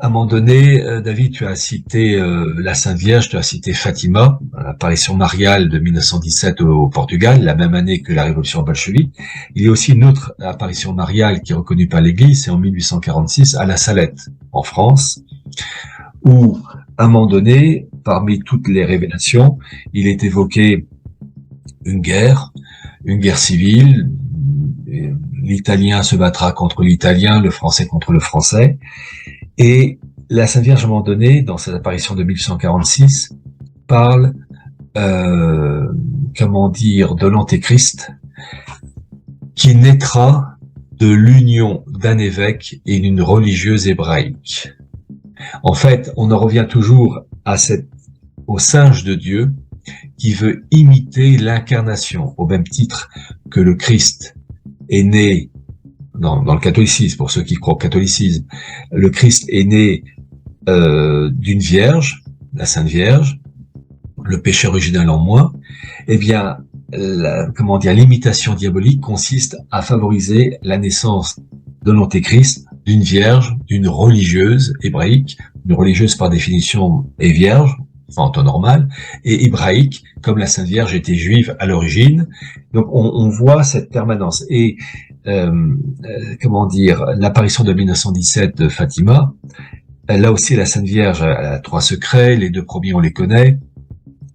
À un moment donné, David, tu as cité la Sainte Vierge, tu as cité Fatima, l'apparition mariale de 1917 au Portugal, la même année que la révolution bolchevique. Il y a aussi une autre apparition mariale qui est reconnue par l'Église, c'est en 1846 à La Salette, en France, où, à un moment donné, parmi toutes les révélations, il est évoqué une guerre civile. L'italien se battra contre l'italien, le français contre le français. Et la Sainte Vierge, à un moment donné, dans cette apparition de 1846, parle, de l'Antéchrist, qui naîtra de l'union d'un évêque et d'une religieuse hébraïque. En fait, on en revient toujours au singe de Dieu, qui veut imiter l'incarnation, au même titre que le Christ est né dans le catholicisme, pour ceux qui croient au catholicisme, le Christ est né d'une vierge, la Sainte Vierge, le péché original en moins. Eh bien, l'imitation diabolique consiste à favoriser la naissance de l'Antéchrist d'une vierge, d'une religieuse hébraïque. Une religieuse par définition est vierge, enfin en temps normal, et hébraïque, comme la Sainte Vierge était juive à l'origine. Donc on voit cette permanence. Et l'apparition de 1917 de Fatima, là aussi la Sainte Vierge a trois secrets, les deux premiers on les connaît.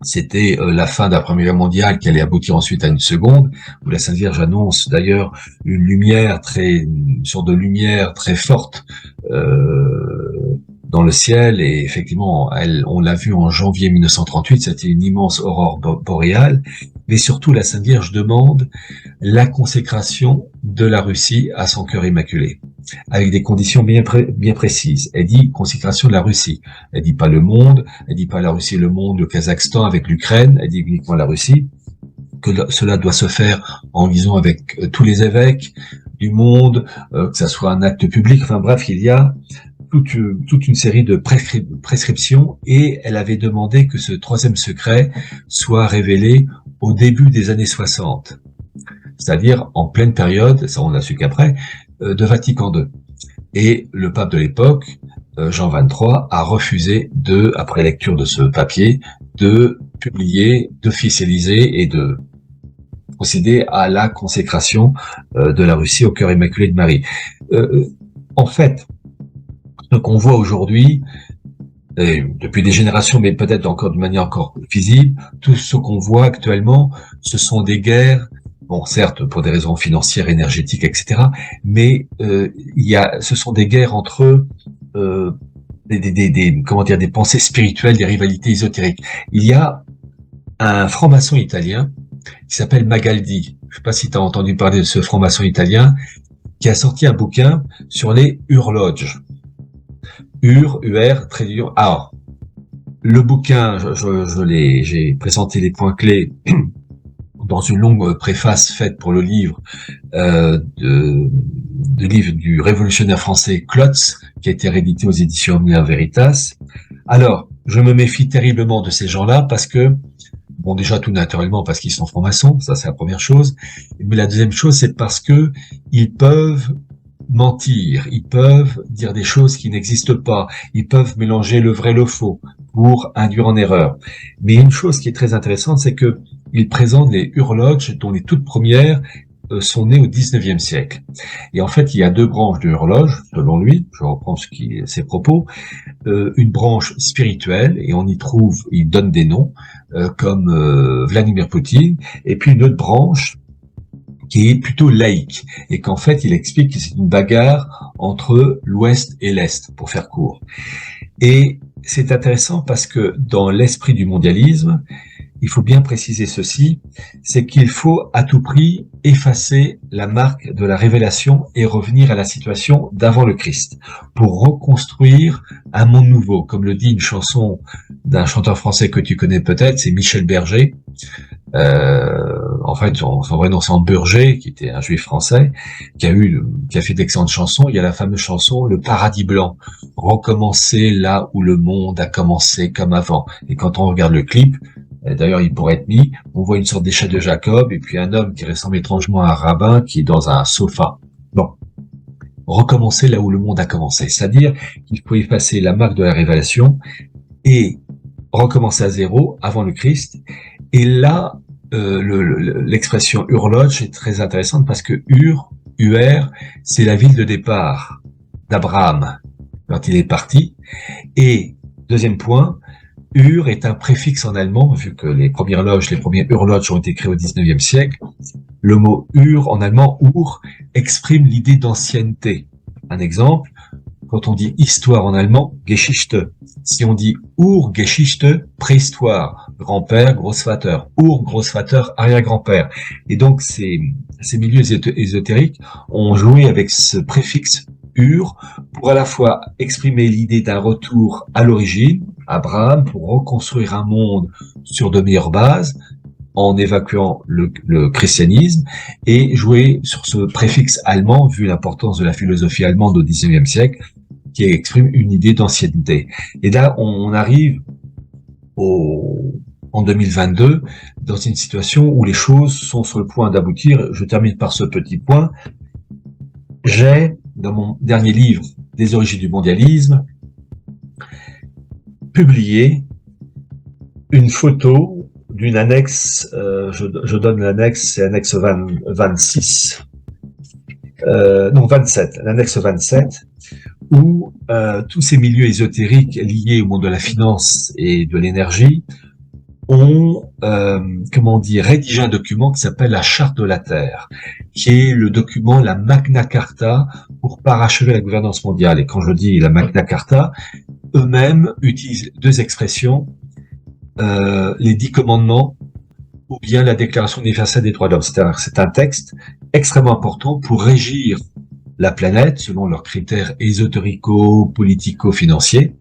C'était la fin de la Première Guerre mondiale qui allait aboutir ensuite à une seconde, où la Sainte Vierge annonce d'ailleurs une sorte de lumière très forte dans le ciel, et effectivement, on l'a vu en janvier 1938, c'était une immense aurore boréale, mais surtout la Sainte Vierge demande la consécration de la Russie à son cœur immaculé, avec des conditions bien précises. Elle dit consécration de la Russie. Elle dit pas le monde, elle dit pas la Russie, le monde, le Kazakhstan avec l'Ukraine, elle dit uniquement la Russie, que cela doit se faire en liaison avec tous les évêques du monde, que ça soit un acte public, enfin bref, il y a toute une série de prescriptions, et elle avait demandé que ce troisième secret soit révélé au début des années 60, c'est-à-dire en pleine période, ça on l'a su qu'après, de Vatican II. Et le pape de l'époque, Jean XXIII, a refusé après lecture de ce papier, de publier, d'officialiser et de procéder à la consécration de la Russie au cœur immaculé de Marie. En fait, ce qu'on voit aujourd'hui, et depuis des générations, mais peut-être encore de manière encore visible, tout ce qu'on voit actuellement, ce sont des guerres, bon, certes, pour des raisons financières, énergétiques, etc., mais ce sont des guerres entre des pensées spirituelles, des rivalités ésotériques. Il y a un franc-maçon italien qui s'appelle Magaldi. Je ne sais pas si tu as entendu parler de ce franc-maçon italien, qui a sorti un bouquin sur les Urloges. trait d'union. Alors, le bouquin, j'ai présenté les points clés dans une longue préface faite pour le livre livre du révolutionnaire français Klotz, qui a été réédité aux éditions Omnia Veritas. Alors, je me méfie terriblement de ces gens-là parce que, bon, déjà tout naturellement parce qu'ils sont francs-maçons, ça c'est la première chose. Mais la deuxième chose, c'est parce que ils peuvent mentir, ils peuvent dire des choses qui n'existent pas, ils peuvent mélanger le vrai et le faux pour induire en erreur. Mais une chose qui est très intéressante, c'est que ils présentent les Urloges, dont les toutes premières sont nées au XIXe siècle. Et en fait, il y a deux branches de Urloges, selon lui, je reprends ses propos, une branche spirituelle, et il donne des noms, comme Vladimir Poutine, et puis une autre branche qui est plutôt laïque, et qu'en fait, il explique que c'est une bagarre entre l'Ouest et l'Est, pour faire court. Et c'est intéressant parce que dans l'esprit du mondialisme, il faut bien préciser ceci, c'est qu'il faut à tout prix effacer la marque de la révélation et revenir à la situation d'avant le Christ, pour reconstruire un monde nouveau, comme le dit une chanson d'un chanteur français que tu connais peut-être, c'est Michel Berger. En fait, son vrai nom c'est Burger, qui était un juif français, qui a fait d'excellentes chansons. Il y a la fameuse chanson Le Paradis Blanc, recommencer là où le monde a commencé comme avant. Et quand on regarde le clip, d'ailleurs il pourrait être mis, on voit une sorte d'échelle de Jacob et puis un homme qui ressemble étrangement à un rabbin qui est dans un sofa. Bon. recommencer là où le monde a commencé. C'est-à-dire qu'il faut effacer la marque de la révélation et recommencer à zéro avant le Christ. Et là, l'expression Urloge est très intéressante parce que Ur, c'est la ville de départ d'Abraham quand il est parti. Et deuxième point, Ur est un préfixe en allemand, vu que les premières loges, les premiers Urloges ont été créés au 19e siècle. Le mot Ur en allemand, Ur, exprime l'idée d'ancienneté. Un exemple, quand on dit histoire en allemand, Geschichte. Si on dit Urgeschichte, préhistoire, grand-père, Großvater, Urgroßvater, arrière-grand-père. Et donc, ces milieux ésotériques ont joué avec ce préfixe Ur pour à la fois exprimer l'idée d'un retour à l'origine, Abraham, pour reconstruire un monde sur de meilleures bases, en évacuant le christianisme, et jouer sur ce préfixe allemand, vu l'importance de la philosophie allemande au XIXe siècle, qui exprime une idée d'ancienneté. Et là, on arrive en 2022 dans une situation où les choses sont sur le point d'aboutir. Je termine par ce petit point. J'ai, dans mon dernier livre, Des origines du mondialisme, publié une photo d'une annexe, je donne l'annexe, c'est annexe 26, non 27, l'annexe 27, où tous ces milieux ésotériques liés au monde de la finance et de l'énergie ont, rédigé un document qui s'appelle la Charte de la Terre, qui est le document, la Magna Carta, pour parachever la gouvernance mondiale. Et quand je dis la Magna Carta, eux-mêmes utilisent deux expressions, les 10 commandements ou bien la Déclaration universelle des droits de l'homme. C'est un texte extrêmement important pour régir la planète selon leurs critères ésotérico-politico-financiers.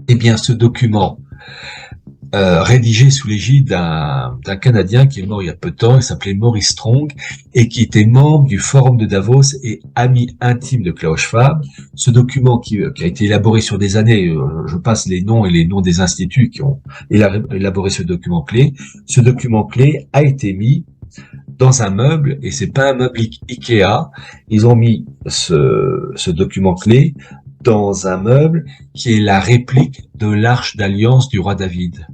Eh bien, ce document, rédigé sous l'égide d'un Canadien qui est mort il y a peu de temps, il s'appelait Maurice Strong, et qui était membre du Forum de Davos et ami intime de Klaus Schwab. Ce document qui a été élaboré sur des années, je passe les noms et les noms des instituts qui ont élaboré ce document clé. Ce document clé a été mis dans un meuble, et c'est pas un meuble Ikea, ils ont mis ce document clé dans un meuble qui est la réplique de l'Arche d'Alliance du roi David.